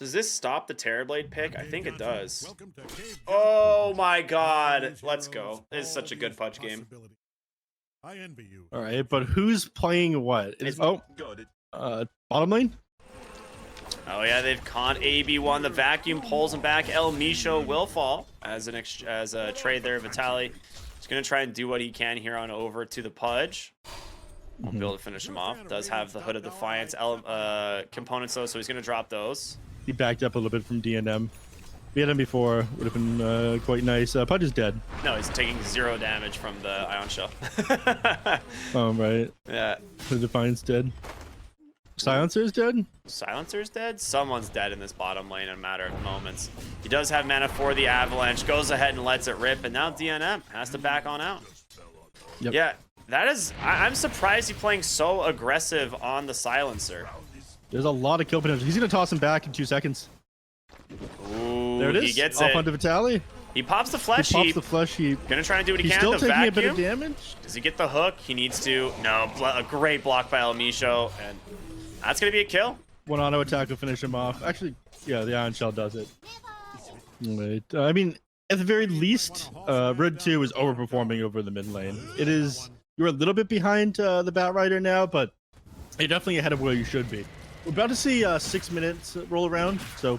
Does this stop the Terrorblade pick? I think it does. Oh my god. Let's go. This is such a good Pudge game. All right, but who's playing what? Bottom lane? Oh yeah, they've caught AB1. The vacuum pulls him back. El Misho will fall as a trade there. Vitaly is going to try and do what he can here on over to the Pudge. Won't be able to finish him off. Does have the Hood of Defiance components though, so he's going to drop those. He backed up a little bit from DNM. We had him before. Would have been quite nice. Pudge is dead. No, he's taking 0 damage from the Ion Shell. Oh, right. Yeah. The Defiance dead. Silencer's dead? Silencer's dead? Someone's dead in this bottom lane in a matter of moments. He does have mana for the Avalanche. Goes ahead and lets it rip. And now DNM has to back on out. Yep. Yeah, that is... I'm surprised he's playing so aggressive on the Silencer. There's a lot of kill potential. He's going to toss him back in 2 seconds. Ooh, there it is. He gets off it. onto Vitaly. He pops the flesh heap. He pops the flesh heap. Gonna try and do what he He's can. still the taking vacuum. a bit of damage. Does he get the hook? He needs to. No, a great block by El Misho, and that's gonna be a kill. One auto attack will finish him off. Actually, yeah, the Ion Shell does it. Wait, I mean, at the very least, Red 2 is overperforming over the mid lane. It is. You're a little bit behind the Batrider now, but you're definitely ahead of where you should be. We're about to see 6 minutes roll around, so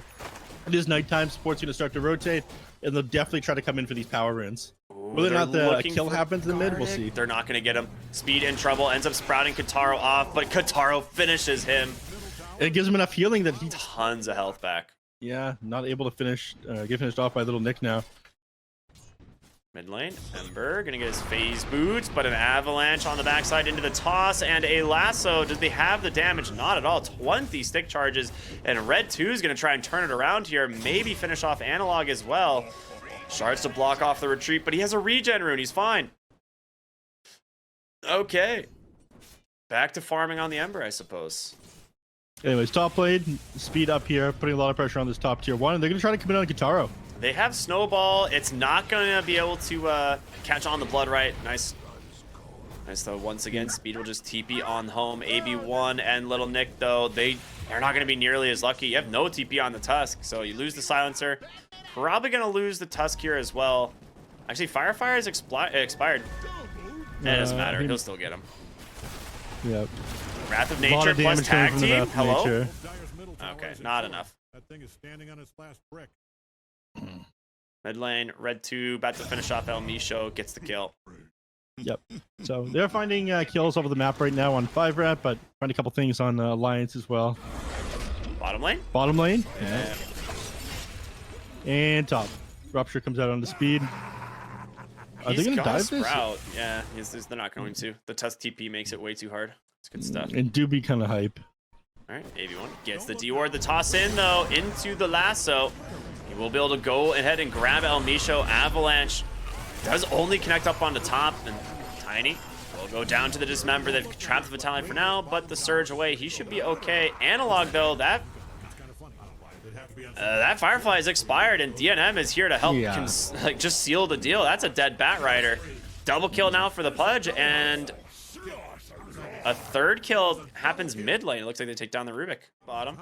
it is nighttime. Support's going to start to rotate, and they'll definitely try to come in for these power runes. Whether or not the kill happens in the mid, we'll see. They're not going to get him. Speed in trouble, ends up sprouting Kataro off, but Kataro finishes him. It gives him enough healing that he... Tons of health back. Yeah, not able to finish, get finished off by little Nick now. Mid lane, Ember gonna get his phase boots, but an avalanche on the backside into the toss and a lasso. Does they have the damage? Not at all. 20 stick charges, and Red 2 is gonna try and turn it around here. Maybe finish off Analog as well. Shards to block off the retreat, but he has a regen rune. He's fine. Okay, back to farming on the Ember, I suppose. Anyways, top lane, speed up here, putting a lot of pressure on this top tier 1, and they're gonna try to come in on Kataro. They have Snowball. It's not going to be able to catch on the Blood Right. Nice though. Once again, Speed will just TP on home. AB1 and Little Nick, though, they're not going to be nearly as lucky. You have no TP on the Tusk, so you lose the Silencer. Probably going to lose the Tusk here as well. Actually, Firefire is expired. It doesn't matter. He'll still get him. Yep. Wrath of Nature plus tag team. Hello? Nature. Okay, not enough. That thing is standing on its last brick. Mid lane, Red 2 about to finish off El Misho, gets the kill. Yep. So they're finding kills over the map right now on 5RAT, but find a couple things on Alliance as well. Bottom lane? Bottom lane. Yeah. And top. Rupture comes out on the speed. Are they going to dive this? Sprout. Yeah, they're not going to. The Tusk TP makes it way too hard. It's good stuff. And do be kind of hype. All right, AB1 gets the D-Ward. The toss in, though, into the lasso. He will be able to go ahead and grab El Misho. Avalanche does only connect up on the top, and Tiny will go down to the Dismember. They've trapped the Vitaly for now, but the Surge away. He should be okay. Analog, though, that Firefly is expired, and DNM is here to help just seal the deal. That's a dead Batrider. Double kill now for the Pudge, and a third kill happens mid lane. It looks like they take down the Rubik bottom.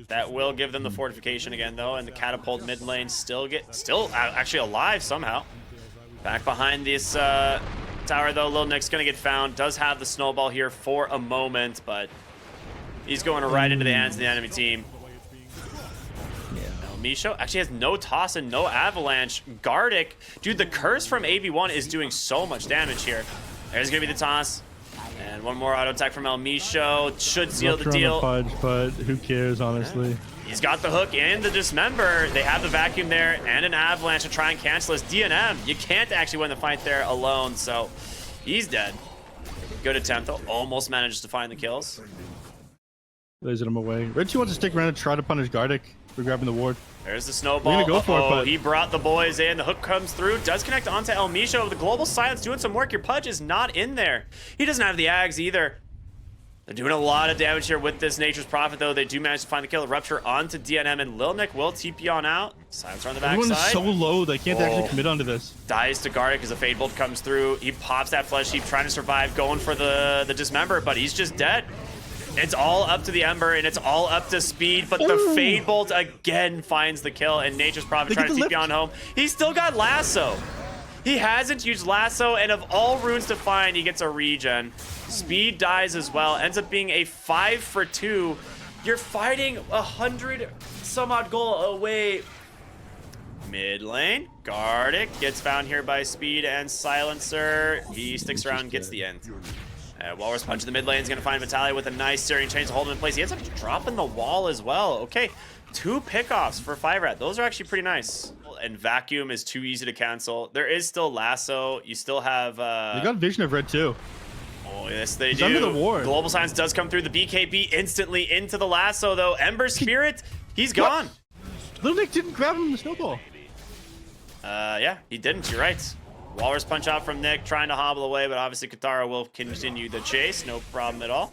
That will give them the fortification again, though, and the catapult mid lane still actually alive somehow. Back behind this tower, though, Lil Nick's gonna get found. Does have the snowball here for a moment, but he's going right into the hands of the enemy team. El Misho actually has no toss and no avalanche. Gardic, dude, the curse from AB1 is doing so much damage here. There's gonna be the toss. And one more auto attack from El Misho should seal the deal. Pudge, but who cares, honestly? He's got the hook and the Dismember. They have the vacuum there and an avalanche to try and cancel this. DNM, you can't actually win the fight there alone, so he's dead. Good attempt, though. Almost manages to find the kills. Laser him away. Red 2 wants to stick around and try to punish Gardic for grabbing the ward. There's the snowball. We're gonna go for it, but he brought the boys in. The hook comes through. Does connect onto El Misho. The global silence doing some work. Your Pudge is not in there. He doesn't have the Ags either. They're doing a lot of damage here with this Nature's Prophet, though. They do manage to find the kill. Rupture onto DNM, and Lil Nick will TP on out. Silencer on the backside. Everyone is so low, they can't actually commit onto this. Dies to Gardic as a Fade Bolt comes through. He pops that Flesh Heap, trying to survive, going for the Dismember, but he's just dead. It's all up to the Ember, and it's all up to Speed, but the Fade Bolt again finds the kill, and Nature's Prophet trying to TP on home. He's still got Lasso. He hasn't used Lasso, and of all runes to find, he gets a regen. Speed dies as well, ends up being a 5 for 2. You're fighting 100 some odd goal away. Mid lane, Gardic gets found here by Speed and Silencer. He sticks around and gets the end. Walrus Punch in the mid lane is going to find Vitalia with a nice Searing Chain to hold him in place. He ends up dropping the wall as well. Okay, 2 pickoffs for 5RAT. Those are actually pretty nice. And Vacuum is too easy to cancel. There is still Lasso. You still have... They got Vision of Red too. Oh, yes, they He's do. under the ward. Global Silence does come through. The BKB instantly into the Lasso, though. Ember Spirit, he's gone. Little Nick didn't grab him in the snowball. Yeah, he didn't. You're right. Walrus Punch out from Nick, trying to hobble away, but obviously Katara will continue the chase. No problem at all.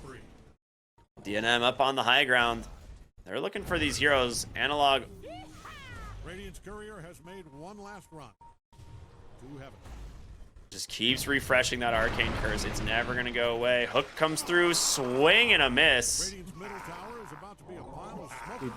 DNM up on the high ground. They're looking for these heroes. Analog. Radiant's courier has made one last run. To heaven. Just keeps refreshing that Arcane Curse. It's never going to go away. Hook comes through, swing and a miss. Radiant's middle tower is about to be a pile of smoke.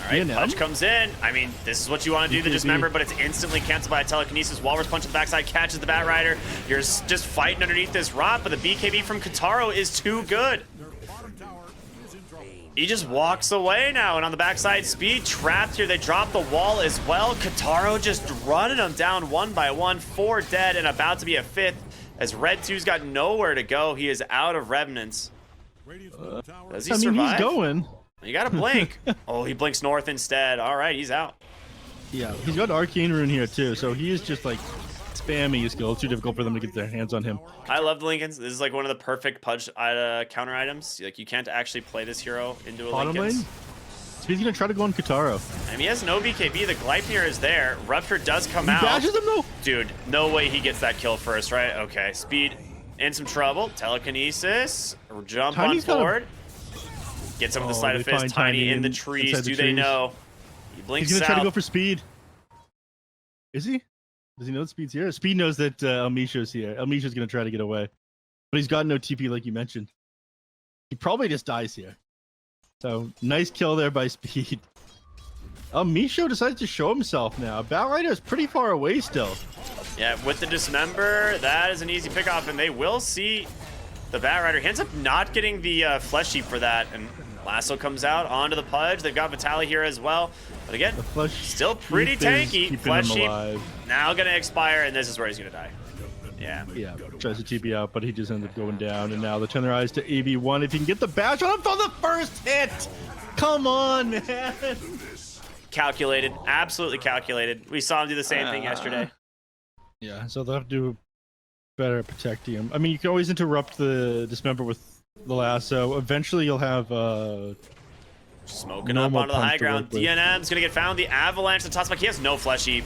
All right, Punch comes in. I mean, this is what you want to do, the Dismember, but it's instantly canceled by a Telekinesis. Walrus Punch on the backside catches the Bat Rider. You're just fighting underneath this rot, but the BKB from Kataro is too good. Their bottom tower is in trouble. He just walks away now, and on the backside, Speed trapped here. They drop the wall as well. Kataro just running them down one by one. 4 dead and about to be a 5th, as Red 2's got nowhere to go. He is out of Revenants. Radiant's middle tower Does he survive? He's going. You gotta blink. Oh, he blinks north instead. All right, he's out. Yeah, he's got Arcane Rune here too, so he is just like spamming his skill. It's too difficult for them to get their hands on him. I love the Lincolns. This is like one of the perfect Pudge counter items. Like, you can't actually play this hero into a Bottom Lincolns. lane? Speed's gonna try to go on Kataro. I mean, he has no BKB. The Gleipnir is there. Rupture does come out. He bashes him though. Dude, no way he gets that kill first, right? Okay, Speed in some trouble. Telekinesis. Jump Tiny's on forward. Gets him with the Sleight of they Fist. find Tiny in the inside trees. the Do they trees. know? He blinks He's gonna south. try to go for Speed. Is he? Does he know that Speed's here? Speed knows that Elmisho's here. Elmisho's gonna try to get away, but he's got no TP like you mentioned. He probably just dies here. So nice kill there by Speed. Elmisho decides to show himself now. Bat Rider is pretty far away still. Yeah, with the Dismember, that is an easy pickoff, and they will see the Bat Rider. He ends up not getting the Flesh Sheep for that, and Lasso comes out onto the Pudge. They've got Vitaly here as well. But again, still pretty tanky. Flesh Sheep now going to expire, and this is where he's going to die. Yeah. Yeah, tries to TP out, but he just ends up going down. And now they turn their eyes to AB1. If he can get the badge on him for the first hit! Come on, man! Calculated. Absolutely calculated. We saw him do the same thing yesterday. Yeah, so they'll have to do better at protecting him. I mean, you can always interrupt the Dismember with the Lasso. Eventually, you'll have smoking up onto the high ground. DNM's gonna get found. The Avalanche, the Tossback. He has no Flesh Heap.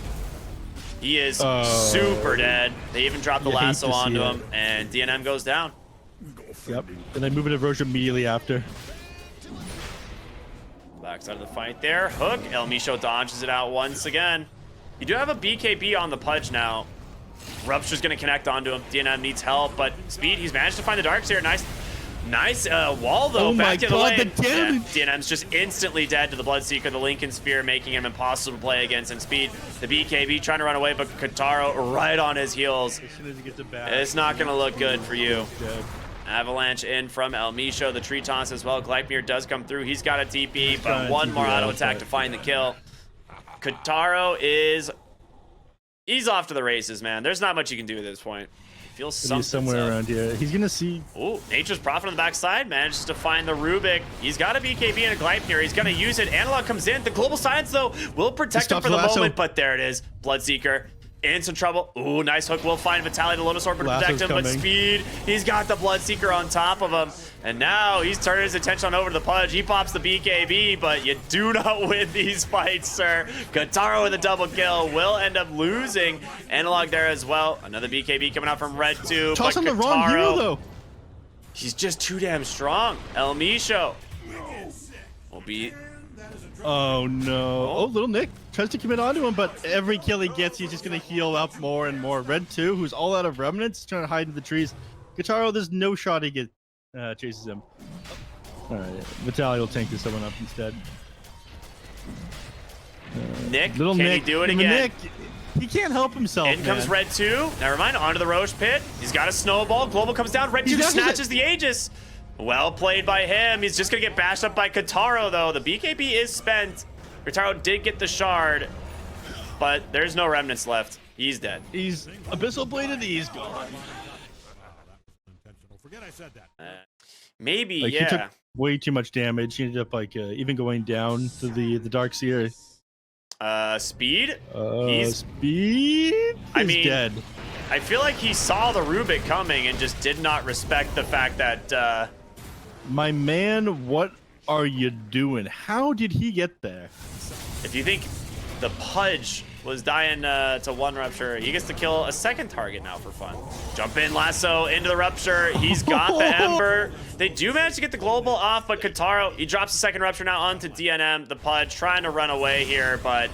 He is super dead. They even dropped the Lasso onto him, and DNM goes down. Yep, and they move into Roche immediately after. Backside of the fight there. Hook. El Micho dodges it out once again. You do have a BKB on the Pudge now. Rupture's gonna connect onto him. DNM needs help, but Speed, he's managed to find the Darks here. Nice wall though. Oh back my to the lane. God, the damage! Yeah, DNM's just instantly dead to the Bloodseeker, the Lincoln Spear, making him impossible to play against. And Speed, the BKB trying to run away, but Kataro right on his heels. As soon as he gets it back, It's not gonna look good for you. dead. Avalanche in from El Micho, the tree toss as well. Gleipnir does come through. He's got a TP, but one more auto attack to find the kill. Kataro he's off to the races, man. There's not much you can do at this point. Feels somewhere around here. He's gonna see. Oh, Nature's Prophet on the backside manages to find the Rubik. He's got a BKB and a Gleipnir. He's gonna use it. Analog comes in. The Global Silence though will protect him for the moment, but there it is. Bloodseeker in some trouble. Ooh, nice hook. Will find Vitaly. The Lotus Sword to protect him, but Speed, he's got the Bloodseeker on top of him. And now he's turning his attention over to the Pudge. He pops the BKB, but you do not win these fights, sir. Kataro with a double kill will end up losing. Analog there as well. Another BKB coming out from Red 2. Toss but on the wrong hero, though. He's just too damn strong. El Micho will be... Oh, no. Oh, little Nick tries to commit onto him, but every kill he gets, he's just going to heal up more and more. Red 2, who's all out of remnants, trying to hide in the trees. Kataro, there's no shot he gets. Chases him. All right, Vitaly will tank this one up instead. Nick, Little can Nick, he do it again? Nick, he can't help himself. In comes man. Red 2. Never mind, onto the Roche pit. He's got a snowball. Global comes down. Red 2 snatches the Aegis. Well played by him. He's just going to get bashed up by Kataro, though. The BKB is spent. Kataro did get the shard, but there's no remnants left. He's dead. He's Abyssal Bladed. He's gone. Intentional. Forget I said that. Maybe, Like, yeah. He took way too much damage. He ended up like even going down to the Dark Seer. Speed? Speed is dead. I feel like he saw the Rubik coming and just did not respect the fact that, My man, what are you doing? How did he get there? if you think the Pudge was dying to one Rupture, he gets to kill a second target now for fun. Jump in, lasso into the Rupture. He's got the Ember. They do manage to get the global off, but Kataro, he drops the second Rupture now onto DNM. The Pudge trying to run away here, but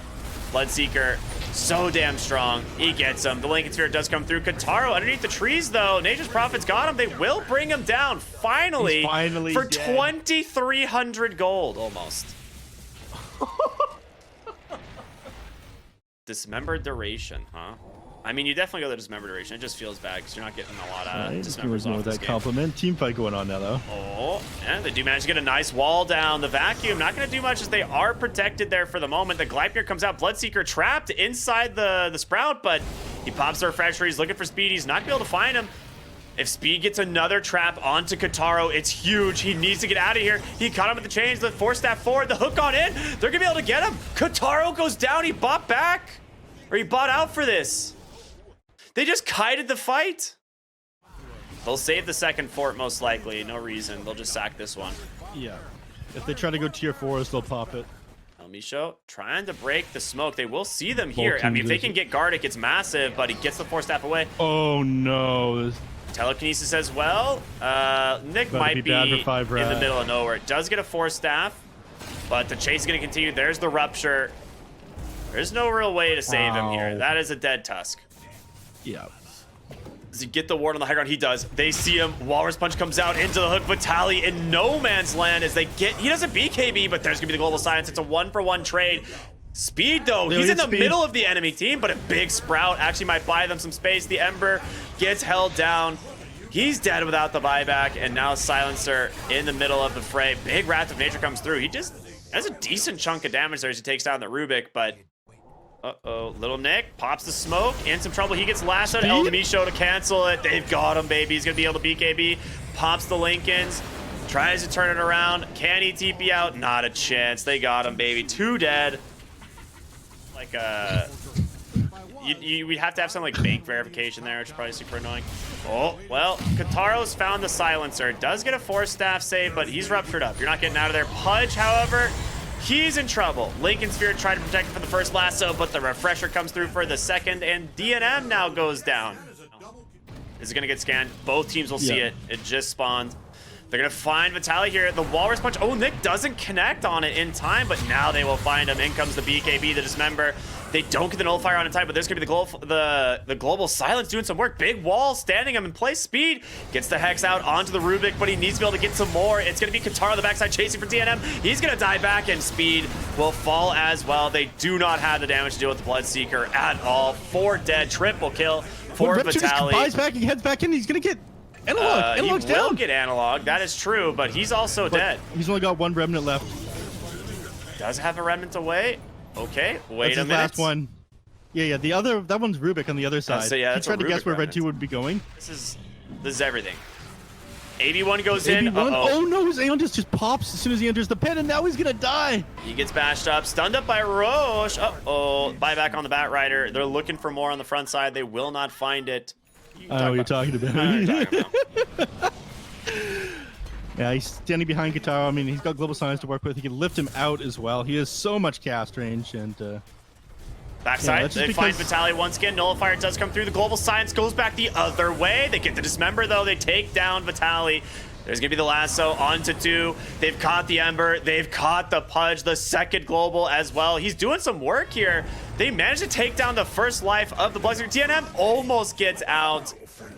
Bloodseeker so damn strong. He gets him. The Lincoln Sphere does come through. Kataro underneath the trees, though. Nature's Prophet's got him. They will bring him down finally, He's finally for dead. 2,300 gold almost. Dismembered duration, huh? I mean, you definitely go the dismembered duration. It just feels bad because you're not getting a lot of dismembers off with this that game. compliment. Team fight going on now, though. Oh, and they do manage to get a nice wall down. The vacuum not going to do much as they are protected there for the moment. The Gleipnir comes out. Bloodseeker trapped inside the Sprout, but he pops the Refresher. He's looking for Speed. He's not going to be able to find him. If Speed gets another trap onto Kataro, it's huge. He needs to get out of here. He caught him with the chains. The Force Staff forward. The hook on in. They're going to be able to get him. Kataro goes down. He bought back. Or he bought out for this. They just kited the fight. They'll save the second fort most likely. No reason. They'll just sack this one. Yeah. If they try to go tier 4s, they'll pop it. El Misho trying to break the smoke. They will see them here. I mean, if they can get Gardic, it's massive, but he gets the Force Staff away. Oh, no. Telekinesis as well. Nick might be in the middle of nowhere. Does get a Force Staff, but the chase is going to continue. There's the Rupture. There's no real way to save him here. That is a dead Tusk. Yeah. Does he get the ward on the high ground? He does. They see him. Walrus Punch comes out into the hook. Vitaly in no man's land as they get... He doesn't BKB, but there's going to be the Global Silence. It's a 1-for-1 trade. Speed, though. He's in the middle of the enemy team, but a big Sprout actually might buy them some space. The Ember gets held down. He's dead without the buyback, and now Silencer in the middle of the fray. Big Wrath of Nature comes through. He just has a decent chunk of damage there as he takes down the Rubik, but... Uh-oh, Little Nick pops the smoke, in some trouble. He gets lashed out. El Misho to cancel it. They've got him, baby. He's going to be able to BKB. Pops the Lincolns. Tries to turn it around. Can he TP out? Not a chance. They got him, baby. 2 dead. Like, we'd have to have some, like, bank verification there, which is probably super annoying. Oh, well, Kataro's found the Silencer. Does get a Force Staff save, but he's ruptured up. You're not getting out of there. Pudge, however... He's in trouble. Lincoln Sphere tried to protect him for the first lasso, but the Refresher comes through for the second, and DNM now goes down. Is it going to get scanned? Both teams will see it. It just spawned. They're going to find Vitaly here. The Walrus Punch. Oh, Nick doesn't connect on it in time, but now they will find him. In comes the BKB, the Dismember. They don't get the Nullifier on in time, but there's going to be the Global Silence doing some work. Big wall standing him in place. Speed gets the Hex out onto the Rubik, but he needs to be able to get some more. It's going to be Kataro on the backside chasing for DNM. He's going to die back, and Speed will fall as well. They do not have the damage to deal with the Bloodseeker at all. 4 dead, triple kill for Vitaly. Buys back, he heads back in, he's going to get Analog. Analog's down. He will get Analog, that is true, but he's also dead. He's only got 1 remnant left. Does have a remnant away. Okay, wait a minute. That's his last one. Yeah, the other, that one's Rubik on the other side. So yeah, he tried to guess where Red 2 would be going. This is everything. 81 goes in. Oh no, his Aeon just pops as soon as he enters the pit, and now he's gonna die. He gets bashed up, stunned up by Roche. Uh-oh, buyback on the Bat Rider. They're looking for more on the front side. They will not find it. I know what you're talking about. Yeah, yeah, he's standing behind Kataro. I mean, he's got Global Silence to work with. He can lift him out as well. He has so much cast range, and backside, they find Vitaly once again. Nullifier does come through. The Global Silence goes back the other way. They get the Dismember, though. They take down Vitaly. There's going to be the lasso onto 2. They've caught the Ember. They've caught the Pudge, the second Global as well. He's doing some work here. They managed to take down the first life of the Bloodseeker. DNM almost gets out.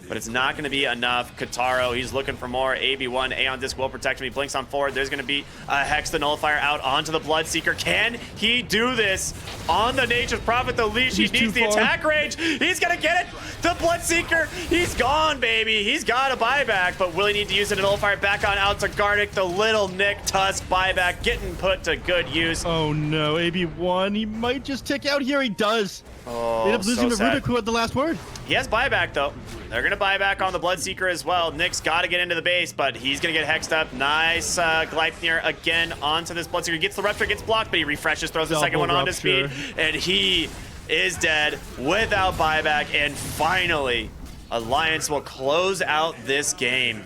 but it's not going to be enough. Kataro, he's looking for more. AB1, Aeon Disc will protect him. He blinks on forward. There's going to be a Hex the Nullifier out onto the Bloodseeker. Can he do this on the Nature's Prophet? The leash, he needs the attack range. He's going to get it. The Bloodseeker, he's gone, baby. He's got a buyback, but will he need to use it? A Nullifier back on out to Gardic. The little Nick Tusk buyback getting put to good use. Oh no, AB1, he might just tick out here. He does. Oh, they end up losing to sad. Rubik, who had the last word. He has buyback, though. They're going to buy back on the Bloodseeker as well. Nick's got to get into the base, but he's going to get hexed up. Nice Gleipnir again onto this Bloodseeker. He gets the Rupture, gets blocked, but he refreshes, throws the second one onto speed, and he is dead without buyback. And finally, Alliance will close out this game.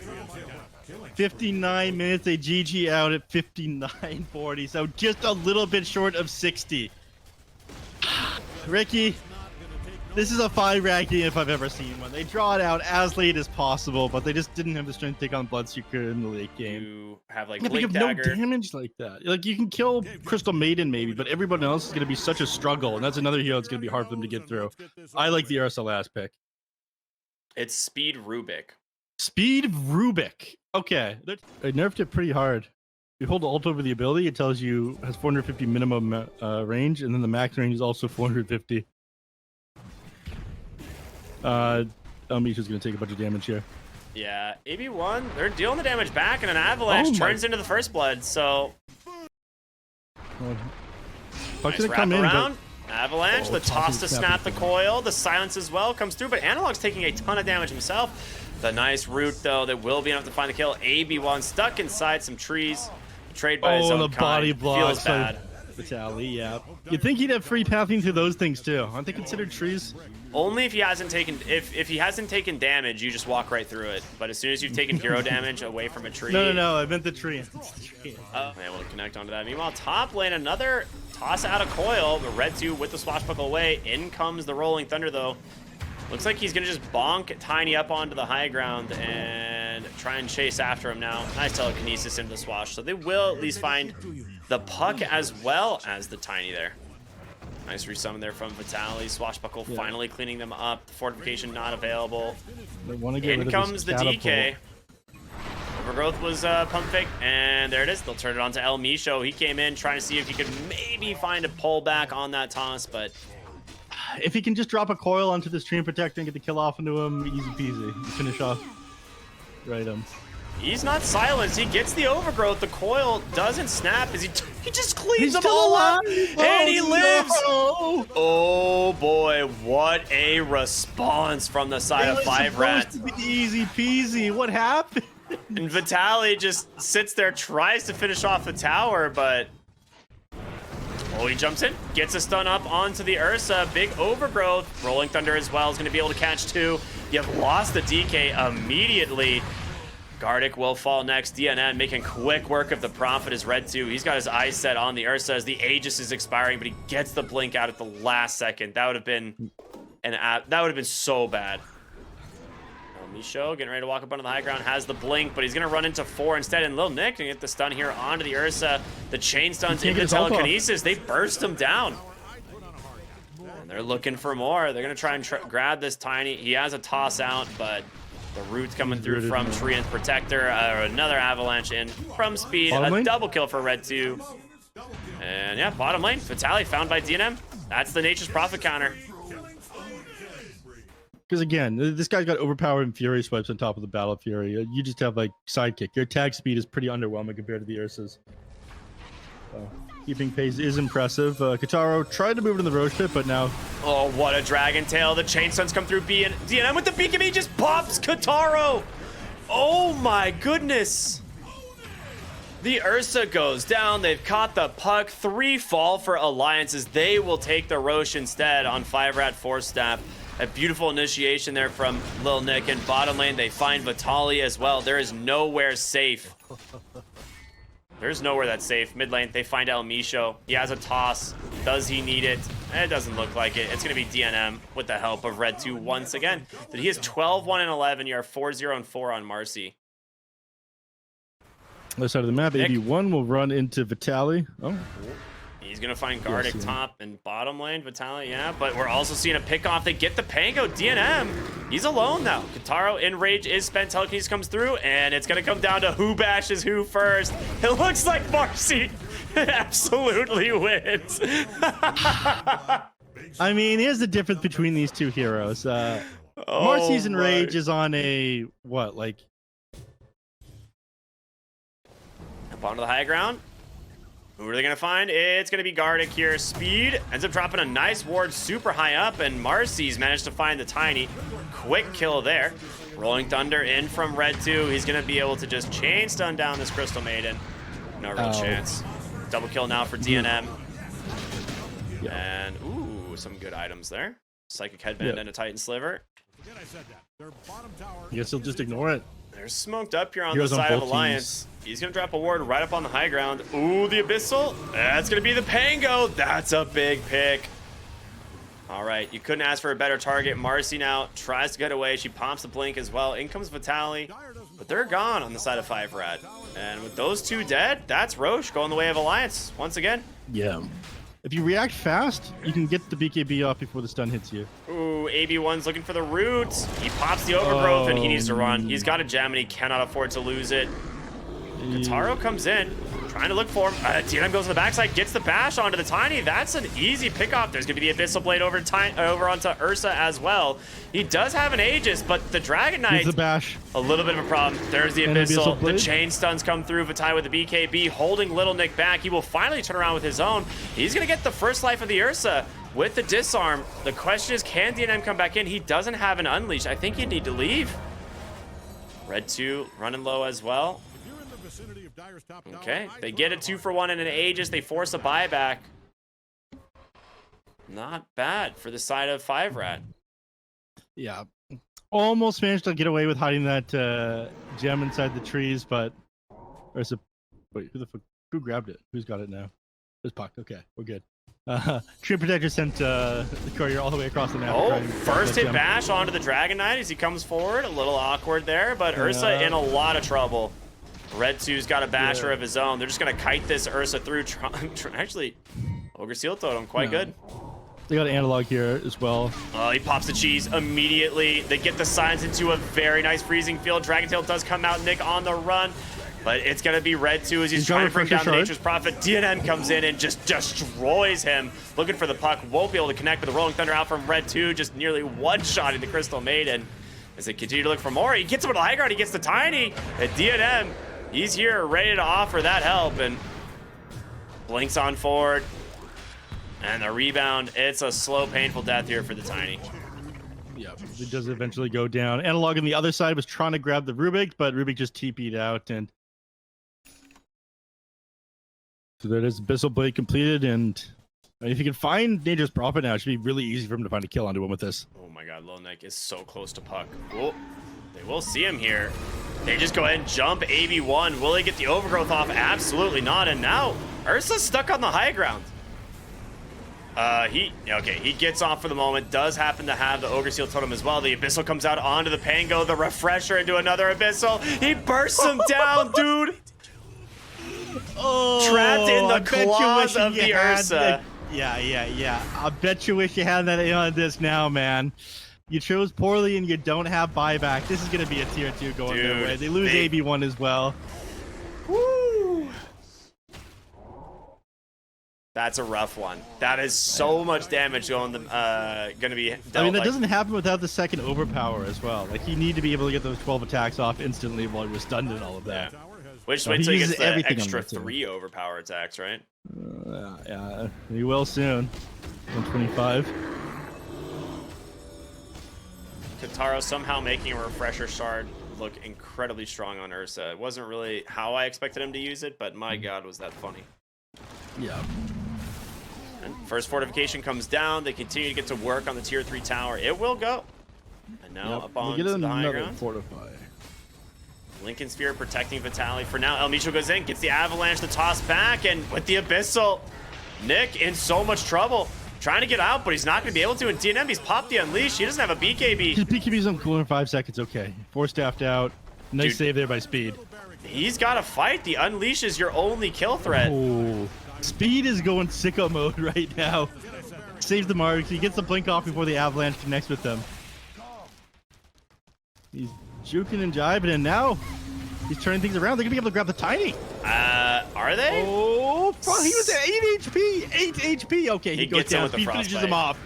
59 minutes, they GG out at 59:40, so just a little bit short of 60. Ricky, this is a 5-rat game if I've ever seen one. They draw it out as late as possible, but they just didn't have the strength to take on Bloodseeker in the late game. You have like Yeah, Blink no Dagger. damage like that. Like, you can kill Crystal Maiden maybe, but everyone else is going to be such a struggle, and that's another hero that's going to be hard for them to get through. I like the Ursa last pick. It's Speed Rubik. Speed Rubik. Okay, I nerfed it pretty hard. You hold alt over the ability, it tells you has 450 minimum range, and then the max range is also 450. Elmisha's gonna take a bunch of damage here. Yeah, AB1, they're dealing the damage back, and an Avalanche turns into the First Blood, so... Nice wrap come in, around. Avalanche, the toss to snap the the coil, the silence as well comes through, but Analog's taking a ton of damage himself. The nice root, though, that will be enough to find the kill. AB1 stuck inside some trees. Trade by his own the kind. body block. Feels bad. Vitaly, yeah. You'd think he'd have free pathing through those things too. Aren't they considered trees? Only if he hasn't taken if he hasn't taken damage, you just walk right through it. But as soon as you've taken hero damage away from a tree. No, I meant the tree. Oh, man, we'll connect onto that. Meanwhile, top lane, another toss out of coil. The red 2 with the swashbuckle away. In comes the Rolling Thunder, though. Looks like he's gonna just bonk Tiny up onto the high ground and try and chase after him now. Nice telekinesis into the swash. So they will at least find the puck as well as the Tiny there. Nice resummon there from Vitaly. Swashbuckle finally cleaning them up. The fortification not available. In comes the DK. Overgrowth was pump fake, and there it is. They'll turn it on to El Misho. He came in trying to see if he could maybe find a pullback on that toss, but if he can just drop a coil onto the stream protector and get the kill off into him, easy peasy. Finish off. Right him. He's not silenced. He gets the overgrowth. The coil doesn't snap. He just cleans He's them still all alive. up, and he lives. No. Oh boy, what a response from the side of 5RAT. Supposed to be easy peasy. What happened? And Vitaly just sits there, tries to finish off the tower, but oh, he jumps in, gets a stun up onto the Ursa. Big overgrowth. Rolling Thunder as well is going to be able to catch 2. You've lost the DK immediately. Gardic will fall next. DNN making quick work of the Prophet as red 2. He's got his eyes set on the Ursa as the Aegis is expiring, but he gets the blink out at the last second. That would have been so bad. Misho getting ready to walk up onto the high ground, has the blink, but he's going to run into 4 instead, and Lil Nick can get the stun here onto the Ursa. The chain stuns into telekinesis. They burst him down. And they're looking for more. They're going to try and grab this Tiny. He has a toss out, but the root's coming through from Treant's Protector. Another Avalanche in from Speed. A double kill for red 2. And yeah, bottom lane. Vitaly found by DNM. That's the Nature's Prophet counter. Because again, this guy's got overpowered Fury swipes on top of the Battle Fury. You just have like sidekick. Your attack speed is pretty underwhelming compared to the Ursas. Keeping pace is impressive. Kataro tried to move into the Roche pit, but now... Oh, what a Dragon Tail. The Chain Stuns come through B and DNM with the Beacon. He just pops Kataro. Oh my goodness. The Ursa goes down. They've caught the puck. 3 fall for Alliances. They will take the Roche instead on 5RATFORCESTAFF. A beautiful initiation there from Lil Nick. And bottom lane, they find Vitaly as well. There is nowhere safe. There's nowhere that's safe. Mid lane, they find El Misho. He has a toss. Does he need it? It doesn't look like it. It's going to be DNM with the help of red 2 once again. But he has 12-1-11. You are 4-0-4 on Marcy. Other side of the map, AB1 will run into Vitaly. Oh. He's going to find Gardic top and bottom lane. Vitaly, yeah. But we're also seeing a pick off. They get the Pango. DNM He's alone now. Kentaro in rage is spent. Telekinesis comes through, and it's going to come down to who bashes who first. It looks like Marcy absolutely wins. I mean, here's the difference between these two heroes. Marcy's in rage is on a, what, like... Up onto the high ground. Who are they going to find? It's going to be Gardic here. Speed ends up dropping a nice ward super high up, and Marcy's managed to find the Tiny. Quick kill there. Rolling Thunder in from Red 2. He's going to be able to just chain stun down this Crystal Maiden. No real chance. Double kill now for DNM. And, ooh, some good items there. Psychic Headband and a Titan Sliver. I guess he'll just ignore it. They're smoked up here on the side of Alliance. He's going to drop a ward right up on the high ground. Ooh, the Abyssal. That's going to be the Pango. That's a big pick. All right, you couldn't ask for a better target. Marcy now tries to get away. She pops the blink as well. In comes Vitali. But they're gone on the side of 5RAT. And with those two dead, that's Roche going the way of Alliance once again. Yeah. If you react fast, you can get the BKB off before the stun hits you. Ooh, AB1's looking for the root. He pops the overgrowth and he needs to run. He's got a gem and he cannot afford to lose it. Kentaro comes in, trying to look for him. DNM goes on the backside, gets the bash onto the Tiny. That's an easy pickoff. There's going to be the Abyssal Blade over onto Ursa as well. He does have an Aegis, but the Dragon Knight, the bash. A little bit of a problem. There's the Abyssal. The chain stuns come through. Vitai with the BKB, holding Little Nick back. He will finally turn around with his own. He's going to get the first life of the Ursa with the disarm. The question is, can DNM come back in? He doesn't have an Unleash. I think he'd need to leave. Red 2 running low as well. Okay, they get a 2-for-1 and an Aegis. They force a buyback. Not bad for the side of 5RAT. Yeah, almost managed to get away with hiding that gem inside the trees, but wait, who grabbed it? Who's got it now? It's Puck. Okay, we're good. Tree Protector sent the courier all the way across the map. Oh, first hit bash onto the Dragon Knight as he comes forward. A little awkward there, but Ursa in a lot of trouble. Red 2's got a basher of his own. They're just going to kite this Ursa through. Actually, Ogre Seal Totem, quite good. They got an analog here as well. Oh, he pops the cheese immediately. They get the signs into a very nice freezing field. Dragon Tail does come out. Nick on the run. But it's going to be Red 2 as he's trying to bring down the Nature's Prophet. DNM comes in and just destroys him. Looking for the puck. Won't be able to connect with the Rolling Thunder out from Red 2. Just nearly one-shotting the Crystal Maiden. As they continue to look for more. He gets him to the high ground. He gets the Tiny. And DNM, he's here ready to offer that help. And blinks on forward. And the rebound. It's a slow, painful death here for the Tiny. Yeah, it does eventually go down. Analog on the other side was trying to grab the Rubik, but Rubik just TP'd out. And so that is Abyssal Blade completed, and if you can find Nature's Prophet now, it should be really easy for him to find a kill onto him with this. Oh my god, Lil Nick is so close to Puck. Oh, they will see him here. They just go ahead and jump AB1. Will they get the overgrowth off? Absolutely not. And now Ursa's stuck on the high ground. He gets off for the moment. Does happen to have the Ogre Seal Totem as well. The Abyssal comes out onto the Pango. The Refresher into another Abyssal. He bursts him down, dude. Oh, trapped in the claws of the Ursa. Yeah. I bet you wish you had that on this now, man. You chose poorly and you don't have buyback. This is going to be a tier 2 going their way. They lose AB1 as well. Woo! That's a rough one. That is so much damage going to be dealt. I mean, that doesn't happen without the second overpower as well. Like, you need to be able to get those 12 attacks off instantly while you're stunned and all of that. Yeah. Which waits till he gets the extra 3 overpower attacks, right? Yeah, he will soon. 125. Kentaro somehow making a Refresher Shard look incredibly strong on Ursa. It wasn't really how I expected him to use it, but my god, was that funny. Yeah. And first fortification comes down. They continue to get to work on the tier 3 tower. It will go. And now up on the high ground. Fortify. Lincoln Sphere protecting Vitali. For now, El Micho goes in, gets the Avalanche, the toss back, and with the Abyssal, Nick in so much trouble. Trying to get out, but he's not going to be able to. And DNM, he's popped the Unleash. He doesn't have a BKB. His BKB's on cooler in 5 seconds, okay. 4-staffed out. Nice save there by Speed. He's got to fight. The Unleash is your only kill threat. Oh, Speed is going sicko mode right now. Saves the marks. He gets the blink off before the Avalanche connects with them. He's juking and jiving, and now he's turning things around. They're gonna be able to grab the tiny. Are they? Oh, fuck, he was at 8 HP. 8 HP. Okay, he goes gets him down. with the He finishes frostbite. him off.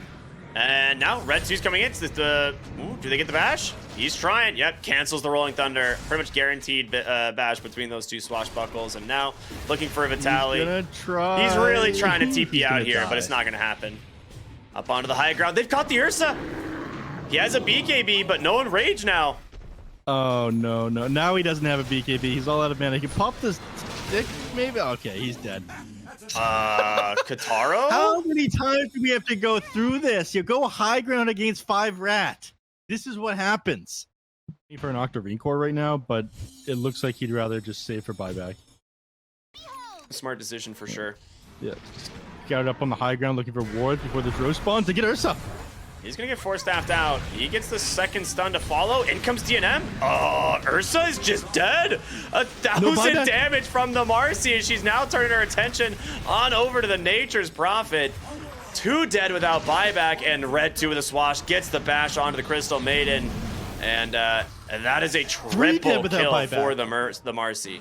And now Red 2's coming in. Ooh, do they get the bash? He's trying. Yep, cancels the Rolling Thunder. Pretty much guaranteed bash between those two swashbuckles. And now looking for Vitaly. He's gonna try. He's really trying to TP He's out gonna here, die. but it's not going to happen. Up onto the high ground. They've caught the Ursa. He has a BKB, but no Enrage now. Oh, no, no. Now he doesn't have a BKB. He's all out of mana. He can pop this stick, maybe? Okay, he's dead. Kataro? How many times do we have to go through this? You go high ground against 5RAT. This is what happens. For an Octarine core right now, but it looks like he'd rather just save for buyback. Smart decision for sure. Yeah. Scouted up on the high ground looking for wards before this row spawns to get Ursa. He's going to get 4-staffed out. He gets the second stun to follow. In comes DNM. Oh, Ursa is just dead. 1,000 damage from the Marcy, and she's now turning her attention on over to the Nature's Prophet. 2 dead without buyback, and Red 2 with a swash gets the bash onto the Crystal Maiden. And that is a triple kill for the Marcy.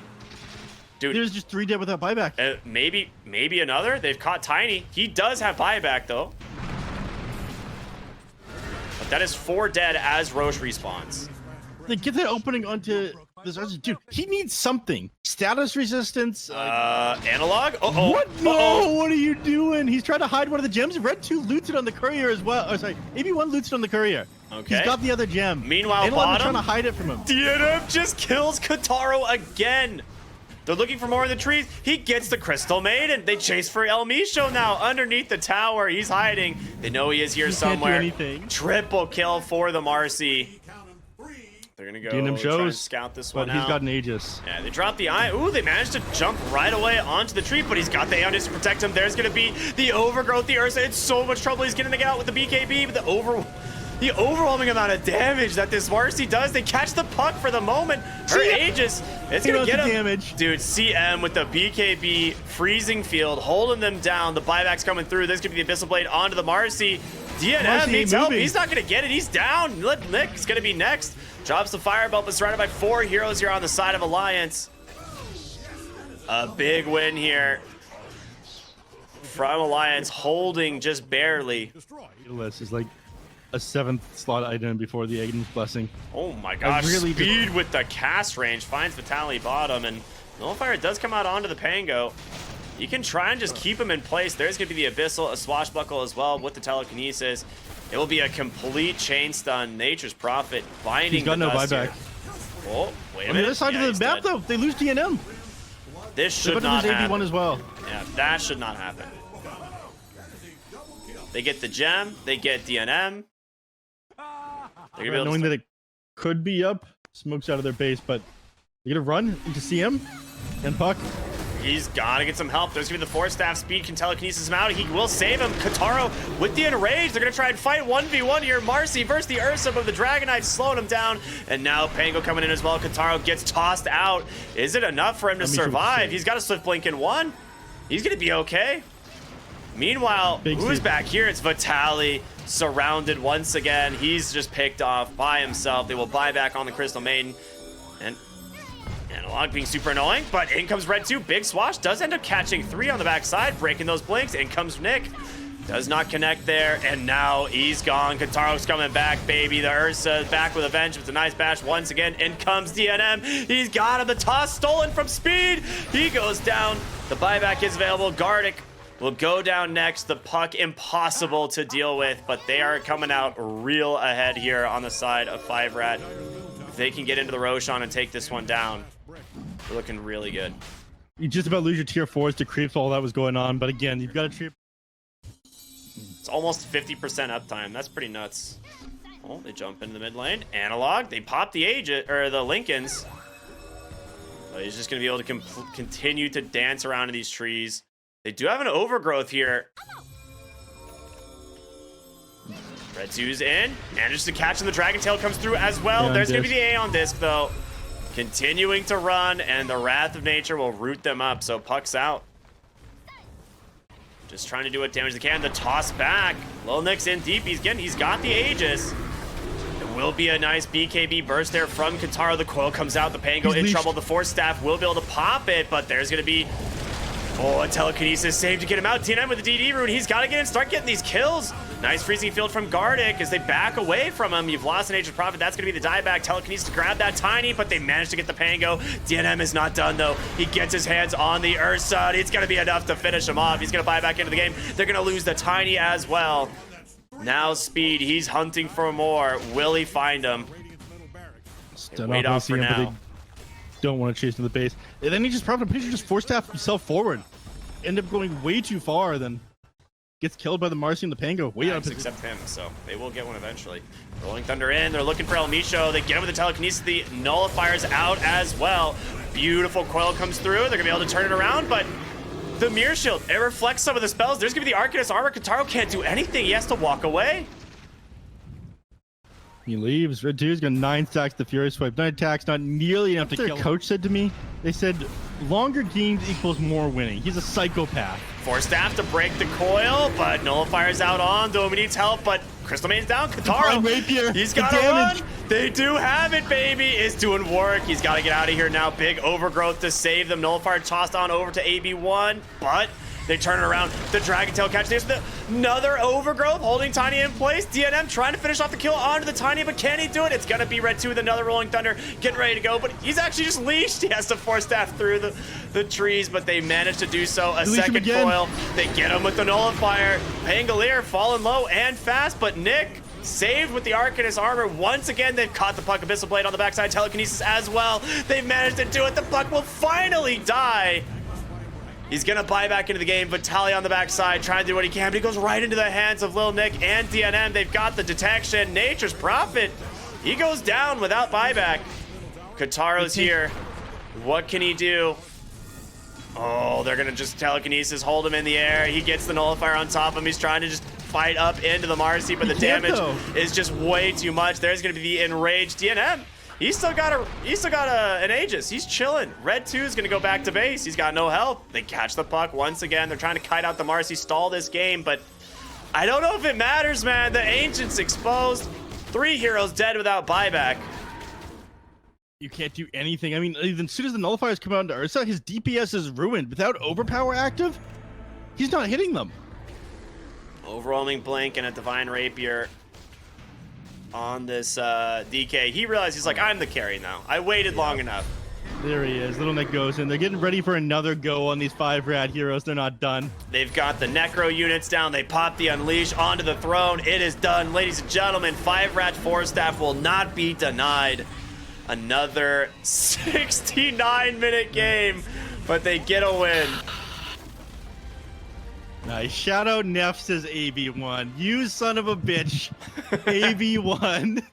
Dude, there's just 3 dead without buyback. Maybe another. They've caught Tiny. He does have buyback, though. But that is 4 dead as Roche respawns. They get that opening onto this Ursa. Dude, he needs something. Status resistance. Analog? Uh-oh. What? No, what are you doing? He's trying to hide one of the gems. Red 2 looted on the courier as well. Oh, sorry. AB1 looted on the courier. Okay. He's got the other gem. Meanwhile, Analog bottom, trying to hide it from him. DNM just kills Kataro again. They're looking for more in the trees. He gets the Crystal Maiden. They chase for El Micho now underneath the tower. He's hiding. They know he is here somewhere. Can't do anything. Triple kill for the Marcy. They're going to go try and scout this one out. But he's got an Aegis. Yeah, they dropped the eye. Ooh, they managed to jump right away onto the tree, but he's got the Aeon to protect him. There's going to be the Overgrowth, the Ursa. It's so much trouble. He's getting out with the BKB, but the overwhelming amount of damage that this Marcy does. They catch the puck for the moment. Her Aegis, it's going to get him. Damage. Dude, CM with the BKB, freezing field, holding them down. The buyback's coming through. There's going to be the Abyssal Blade onto the Marcy. DNM needs help. He's not going to get it. He's down. Nick's going to be next. Drops the fire belt, but surrounded by 4 heroes here on the side of Alliance. A big win here from Alliance, holding just barely. This is like a 7th slot item before the Agnes Blessing. Oh my gosh, really speed with the cast range. Finds Vitaly bottom, and Nullifier does come out onto the Pango. You can try and just keep him in place. There's going to be the Abyssal, a Swashbuckle as well with the Telekinesis. It will be a complete chain stun. Nature's Prophet binding. He's got no buyback. Oh, wait a minute. On the other side of the map, though, they lose DNM. This should not happen. AB1 as well. Yeah, that should not happen. They get the gem. They get DNM. They're gonna be knowing that it could be up, smokes out of their base, but they're gonna run into CM and Puck. He's gotta get some help. There's gonna be the 4-staff speed, can telekinesis him out. He will save him. Kataro with the enrage. They're gonna try and fight 1v1 here. Marcy versus the Ursa, but the Dragon Knight's slowing him down. And now Pango coming in as well. Kataro gets tossed out. Is it enough for him to survive? He's got a Swift Blink in 1. He's gonna be okay. Meanwhile, who's back here? It's Vitaly, surrounded once again. He's just picked off by himself. They will buy back on the Crystal Maiden. And Analog being super annoying, but in comes Red 2. Big swash does end up catching 3 on the backside, breaking those blinks. In comes Nick. Does not connect there, and now he's gone. Kataro's coming back, baby. The Ursa back with a vengeance. It's a nice bash once again. In comes DNM. He's got him. The toss stolen from Speed. He goes down. The buyback is available. Gardic will go down next. The Puck impossible to deal with, but they are coming out real ahead here on the side of 5RAT. If they can get into the Roshan and take this one down, they're looking really good. You just about lose your tier 4s to creeps while that was going on, but again, you've got to treat. It's almost 50% uptime. That's pretty nuts. Oh, they jump into the mid lane. Analog, they pop the Aegis, or the Lincolns. But he's just going to be able to continue to dance around in these trees. They do have an overgrowth here. Red 2's in. Manages to catch him. The Dragon Tail comes through as well. Aeon There's going to disc. be the Aeon Disc, though. Continuing to run, and the Wrath of Nature will root them up. So Puck's out. Just trying to do what damage they can. The toss back. Lil Nick's in deep. He's got the Aegis. will be a nice BKB burst there from Kataro. The coil comes out, the Pango He's in leashed. trouble. The Force Staff will be able to pop it, but there's going to be, a telekinesis save to get him out. TNM with the DD rune. He's got to get in, start getting these kills. Nice freezing field from Gardic as they back away from him. You've lost an Age of Prophet. That's going to be the dieback. Telekinesis to grab that Tiny, but they managed to get the Pango. DNM is not done, though. He gets his hands on the Ursa. It's going to be enough to finish him off. He's going to buy back into the game. They're going to lose the Tiny as well. Now Speed. He's hunting for more. Will he find him? Wait off for now. Don't want to chase to the base. And then he just probably just force staff himself forward. End up going way too far, then gets killed by the Marcy and the Pango. Way up Except him, so they will get one eventually. Rolling Thunder in. They're looking for El Micho. They get him with the telekinesis. The nullifier's out as well. Beautiful coil comes through. They're gonna be able to turn it around, but the Mirror Shield, it reflects some of the spells. There's gonna be the Arcanist armor. Kataro can't do anything. He has to walk away. He leaves. Red 2's got 9 stacks. The Fury Swipe. 9 attacks, not nearly enough to kill. Their coach said to me, they said, longer games equals more winning. He's a psychopath. Force Staff to break the coil, but Nullifier's out on. Dome needs help, but Crystal Main's down. Kataro, Rapier, he's got to run. They do have it, baby. It's doing work. He's got to get out of here now. Big overgrowth to save them. Nullifier tossed on over to AB1, but they turn it around. The Dragon Tail catch. There's another overgrowth holding Tiny in place. DNM trying to finish off the kill onto the Tiny, but can he do it? It's going to be Red 2 with another Rolling Thunder getting ready to go, but he's actually just leashed. He has to Force Staff through the trees, but they managed to do so. A second coil. They get him with the Nullifier. Pangolier falling low and fast, but Nick saved with the Arcanist armor. Once again, they've caught the Puck. Abyssal Blade on the backside. Telekinesis as well. They've managed to do it. The Puck will finally die. He's gonna buy back into the game. Vitaly on the backside, trying to do what he can, but he goes right into the hands of Lil Nick and DNM. They've got the detection. Nature's Prophet, he goes down without buyback. Kataro's here. What can he do? Oh, they're gonna just telekinesis, hold him in the air. He gets the nullifier on top of him. He's trying to just fight up into the Marcy, but the damage is just way too much. There's gonna be the enraged DNM. He's still got an Aegis. He's chilling. Red 2 is gonna go back to base. He's got no help. They catch the puck once again. They're trying to kite out the Marcy, stall this game, but I don't know if it matters, man. The Ancient's exposed. 3 heroes dead without buyback. You can't do anything. I mean, as soon as the nullifiers come out into Ursa, his DPS is ruined. Without overpower active, he's not hitting them. Overwhelming blink and a divine rapier on this DK. He realized he's like, I'm the carry now. I waited long enough. There he is. Little Nick goes in. They're getting ready for another go on these 5RAT heroes. They're not done. They've got the Necro units down. They pop the Unleash onto the throne. It is done. Ladies and gentlemen, 5RATFORCESTAFF will not be denied. Another 69-minute game, but they get a win. Nice. Shout out Neph says AB1. You son of a bitch. AB1.